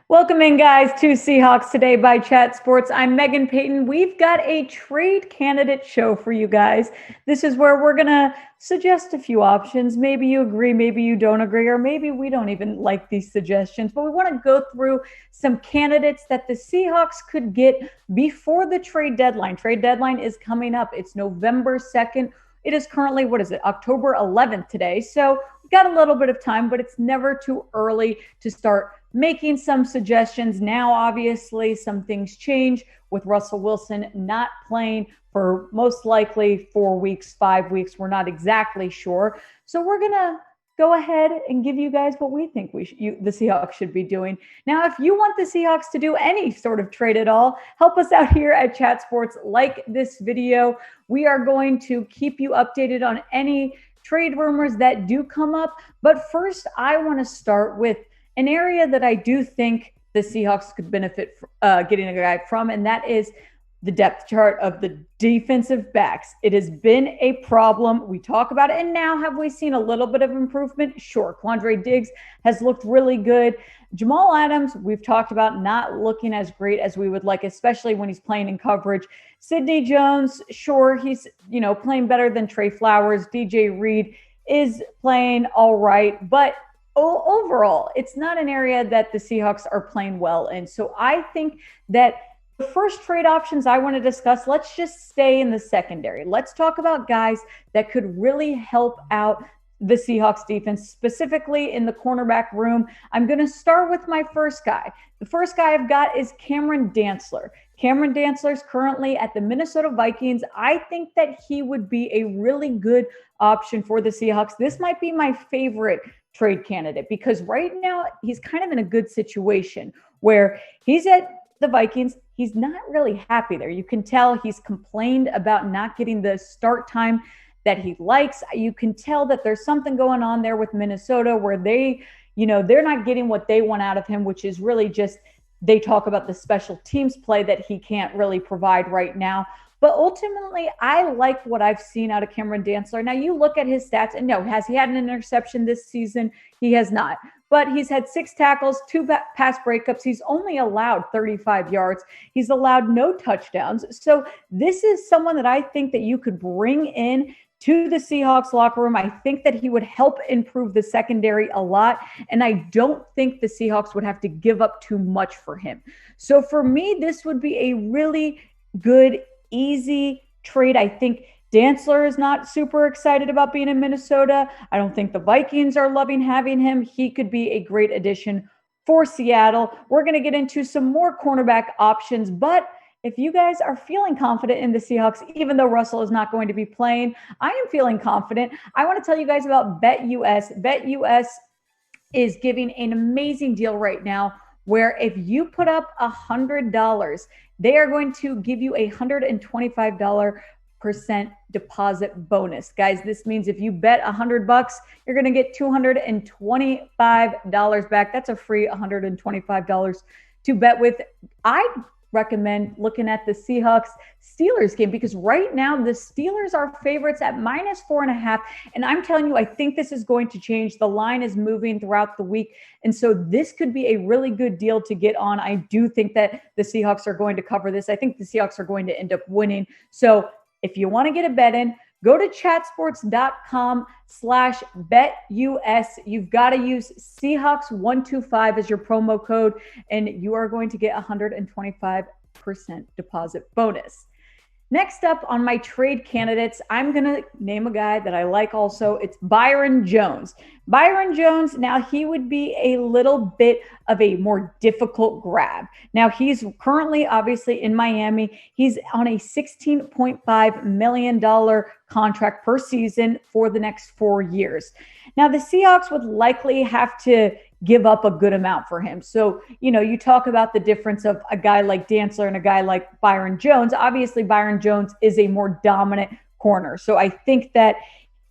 Welcome in, guys, to Seahawks Today by Chat Sports. I'm Meghan Payton. We've got a trade candidate show for you guys. This is where we're going to suggest a few options. Maybe you agree, maybe you don't agree, or maybe we don't even like these suggestions. But we want to go through some candidates that the Seahawks could get before the trade deadline. Trade deadline is coming up. It's November 2nd. It is currently, October 11th today. So we've got a little bit of time, but it's never too early to start making some suggestions. Now, obviously, some things change with Russell Wilson not playing for most likely 4 weeks, 5 weeks. We're not exactly sure. So we're going to go ahead and give you guys what we think the Seahawks should be doing. Now, if you want the Seahawks to do any sort of trade at all, help us out here at Chat Sports. Like this video. We are going to keep you updated on any trade rumors that do come up. But first, I want to start with an area that I do think the Seahawks could benefit getting a guy from, and that is the depth chart of the defensive backs. It has been a problem. We talk about it, and now have we seen a little bit of improvement? Sure. Quandre Diggs has looked really good. Jamal Adams, we've talked about not looking as great as we would like, especially when he's playing in coverage. Sidney Jones, sure, he's playing better than Trey Flowers. DJ Reed is playing all right, but overall, it's not an area that the Seahawks are playing well in. So I think that the first trade options I want to discuss, let's just stay in the secondary. Let's talk about guys that could really help out the Seahawks defense, specifically in the cornerback room. I'm going to start with my first guy. The first guy I've got is Cameron Dantzler. Cameron Dantzler is currently at the Minnesota Vikings. I think that he would be a really good option for the Seahawks. This might be my favorite trade candidate because right now he's kind of in a good situation where he's at the Vikings. He's not really happy there. You can tell he's complained about not getting the start time that he likes. You can tell that there's something going on there with Minnesota where they're not getting what they want out of him, which is really just, they talk about the special teams play that he can't really provide right now. But ultimately, I like what I've seen out of Cameron Dantzler. Now, you look at his stats, and no, has he had an interception this season? He has not. But he's had 6 tackles, 2 pass breakups. He's only allowed 35 yards. He's allowed no touchdowns. So this is someone that I think that you could bring in to the Seahawks locker room. I think that he would help improve the secondary a lot. And I don't think the Seahawks would have to give up too much for him. So for me, this would be a really good, easy trade. I think Dantzler is not super excited about being in Minnesota. I don't think the Vikings are loving having him. He could be a great addition for Seattle. We're going to get into some more cornerback options, but if you guys are feeling confident in the Seahawks, even though Russell is not going to be playing, I am feeling confident. I want to tell you guys about BetUS. BetUS is giving an amazing deal right now where if you put up $100, they are going to give you a $125% deposit bonus. Guys, this means if you bet $100, you're going to get $225 back. That's a free $125 to bet with. I recommend looking at the Seahawks Steelers game because right now the Steelers are favorites at -4.5. And I'm telling you, I think this is going to change. The line is moving throughout the week. And so this could be a really good deal to get on. I do think that the Seahawks are going to cover this. I think the Seahawks are going to end up winning. So if you want to get a bet in, go to chatsports.com/BetUS. You've got to use Seahawks125 as your promo code, and you are going to get 125% deposit bonus. Next up on my trade candidates, I'm going to name a guy that I like also. It's Byron Jones. Byron Jones, now he would be a little bit of a more difficult grab. Now he's currently obviously in Miami. He's on a $16.5 million contract per season for the next 4 years. Now the Seahawks would likely have to give up a good amount for him. So, you talk about the difference of a guy like Dantzler and a guy like Byron Jones. Obviously, Byron Jones is a more dominant corner. So I think that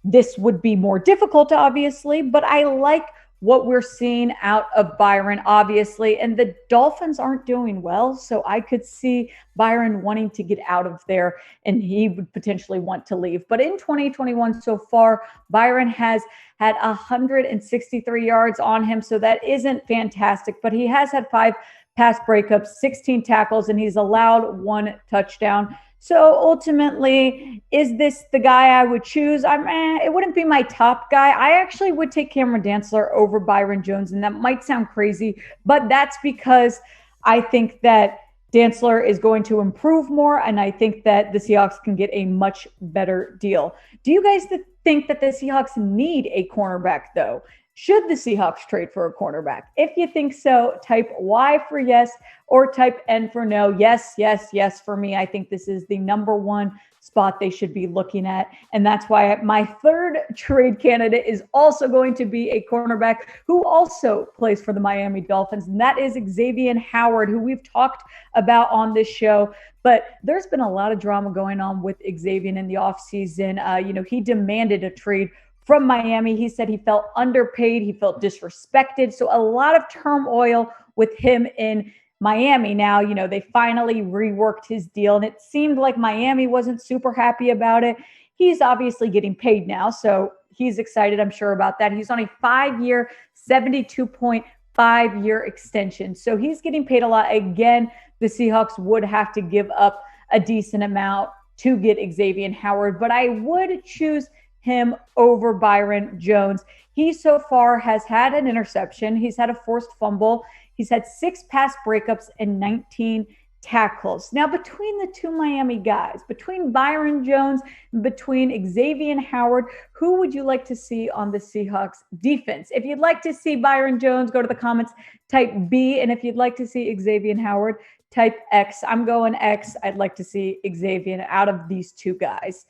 this would be more difficult, obviously, but I like what we're seeing out of Byron, obviously. And the Dolphins aren't doing well, so I could see Byron wanting to get out of there, and he would potentially want to leave. But in 2021 so far, Byron has had 163 yards on him, so that isn't fantastic. But he has had 5 pass breakups, 16 tackles, and he's allowed 1 touchdown. So ultimately, is this the guy I would choose? It wouldn't be my top guy. I actually would take Cameron Dantzler over Byron Jones, and that might sound crazy, but that's because I think that Dantzler is going to improve more, and I think that the Seahawks can get a much better deal. Do you guys think that the Seahawks need a cornerback, though? Should the Seahawks trade for a cornerback? If you think so, type Y for yes or type N for no. Yes, yes, yes for me. I think this is the number 1 spot they should be looking at. And that's why my third trade candidate is also going to be a cornerback who also plays for the Miami Dolphins. And that is Xavien Howard, who we've talked about on this show. But there's been a lot of drama going on with Xavien in the offseason. He demanded a trade from Miami. He said he felt underpaid. He felt disrespected. So a lot of turmoil with him in Miami. Now, they finally reworked his deal, and it seemed like Miami wasn't super happy about it. He's obviously getting paid now, so he's excited, I'm sure, about that. He's on a 5-year, $72.5 extension. So he's getting paid a lot. Again, the Seahawks would have to give up a decent amount to get Xavien Howard, but I would choose him over Byron Jones. He so far has had an interception. He's had a forced fumble. He's had 6 pass breakups and 19 tackles. Now, between the 2 Miami guys, between Byron Jones and between Xavien Howard, who would you like to see on the Seahawks defense? If you'd like to see Byron Jones, go to the comments, type B. And if you'd like to see Xavien Howard, type X. I'm going X. I'd like to see Xavien out of these 2 guys.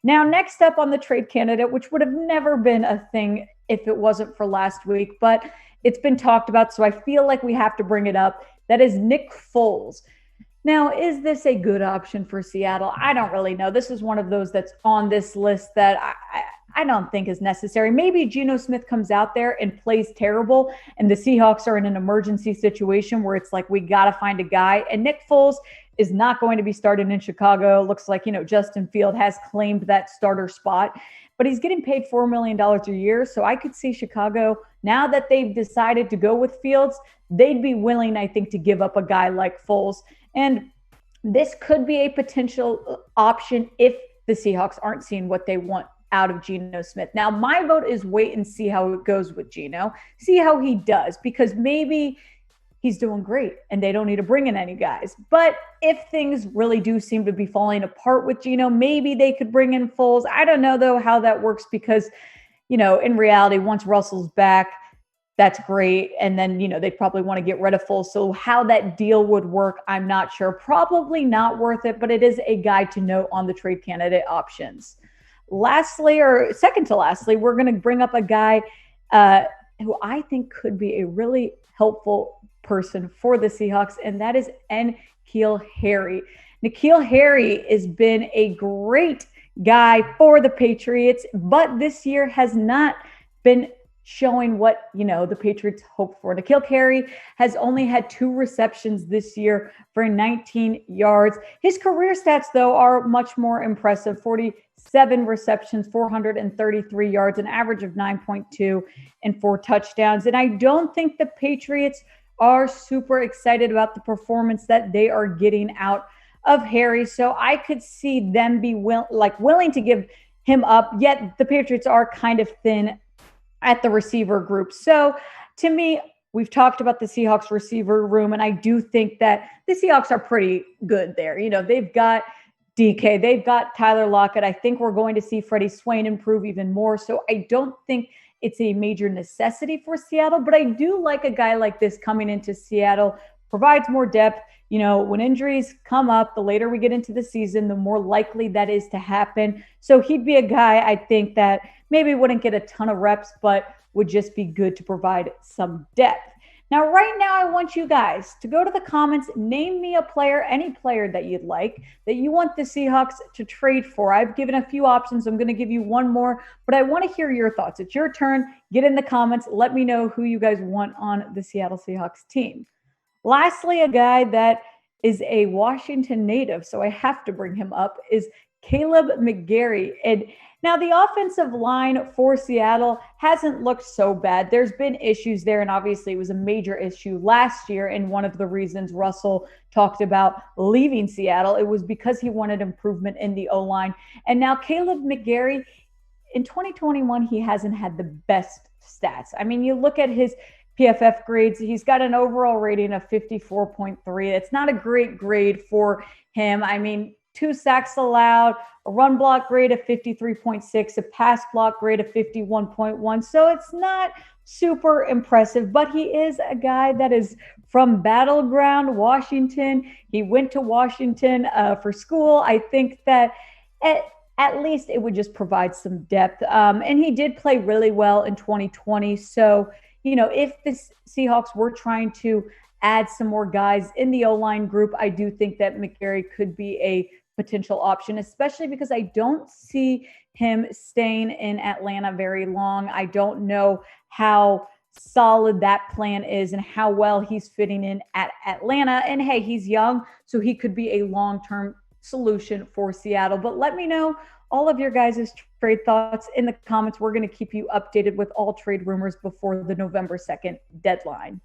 Now, next up on the trade candidate, which would have never been a thing if it wasn't for last week, but it's been talked about, so I feel like we have to bring it up. That is Nick Foles. Now, is this a good option for Seattle? I don't really know. This is one of those that's on this list that I don't think is necessary. Maybe Geno Smith comes out there and plays terrible, and the Seahawks are in an emergency situation where it's like, we got to find a guy. And Nick Foles is not going to be starting in Chicago. Looks like, Justin Field has claimed that starter spot, but he's getting paid $4 million a year. So I could see Chicago, now that they've decided to go with Fields, they'd be willing, I think, to give up a guy like Foles. And this could be a potential option if the Seahawks aren't seeing what they want out of Geno Smith. Now, my vote is wait and see how it goes with Geno, see how he does, because maybe he's doing great and they don't need to bring in any guys. But if things really do seem to be falling apart with Geno, maybe they could bring in Foles. I don't know, though, how that works because, in reality, once Russell's back, that's great. And then, they'd probably want to get rid of Foles. So how that deal would work, I'm not sure. Probably not worth it, but it is a guide to note on the trade candidate options. Lastly, or second to lastly, we're going to bring up a guy who I think could be a really helpful person for the Seahawks, and that is N'Keal Harry. N'Keal Harry has been a great guy for the Patriots, but this year has not been showing what, the Patriots hoped for. N'Keal Harry has only had 2 receptions this year for 19 yards. His career stats, though, are much more impressive. 47 receptions, 433 yards, an average of 9.2 and 4 touchdowns. And I don't think the Patriots are super excited about the performance that they are getting out of Harry. So I could see them be willing to give him up, yet the Patriots are kind of thin at the receiver group. So to me, we've talked about the Seahawks receiver room, and I do think that the Seahawks are pretty good there. They've got DK, they've got Tyler Lockett. I think we're going to see Freddie Swain improve even more. So I don't think it's a major necessity for Seattle, but I do like a guy like this coming into Seattle, provides more depth. When injuries come up, the later we get into the season, the more likely that is to happen. So he'd be a guy I think that maybe wouldn't get a ton of reps, but would just be good to provide some depth. Now, right now, I want you guys to go to the comments, name me a player, any player that you'd like, that you want the Seahawks to trade for. I've given a few options. I'm going to give you one more, but I want to hear your thoughts. It's your turn. Get in the comments. Let me know who you guys want on the Seattle Seahawks team. Lastly, a guy that is a Washington native, so I have to bring him up, is Kaleb McGary. And now the offensive line for Seattle hasn't looked so bad. There's been issues there, and obviously it was a major issue last year. And one of the reasons Russell talked about leaving Seattle, it was because he wanted improvement in the O-line. And now Kaleb McGary, in 2021, he hasn't had the best stats. I mean, you look at his PFF grades, he's got an overall rating of 54.3. It's not a great grade for him. I mean, 2 sacks allowed, a run block grade of 53.6, a pass block grade of 51.1. So it's not super impressive, but he is a guy that is from Battleground, Washington. He went to Washington for school. I think that at least it would just provide some depth. And he did play really well in 2020. So, you know, if the Seahawks were trying to add some more guys in the O-line group, I do think that McGary could be a potential option, especially because I don't see him staying in Atlanta very long. I don't know how solid that plan is and how well he's fitting in at Atlanta. And hey, he's young, so he could be a long-term solution for Seattle. But let me know all of your guys' trade thoughts in the comments. We're going to keep you updated with all trade rumors before the November 2nd deadline.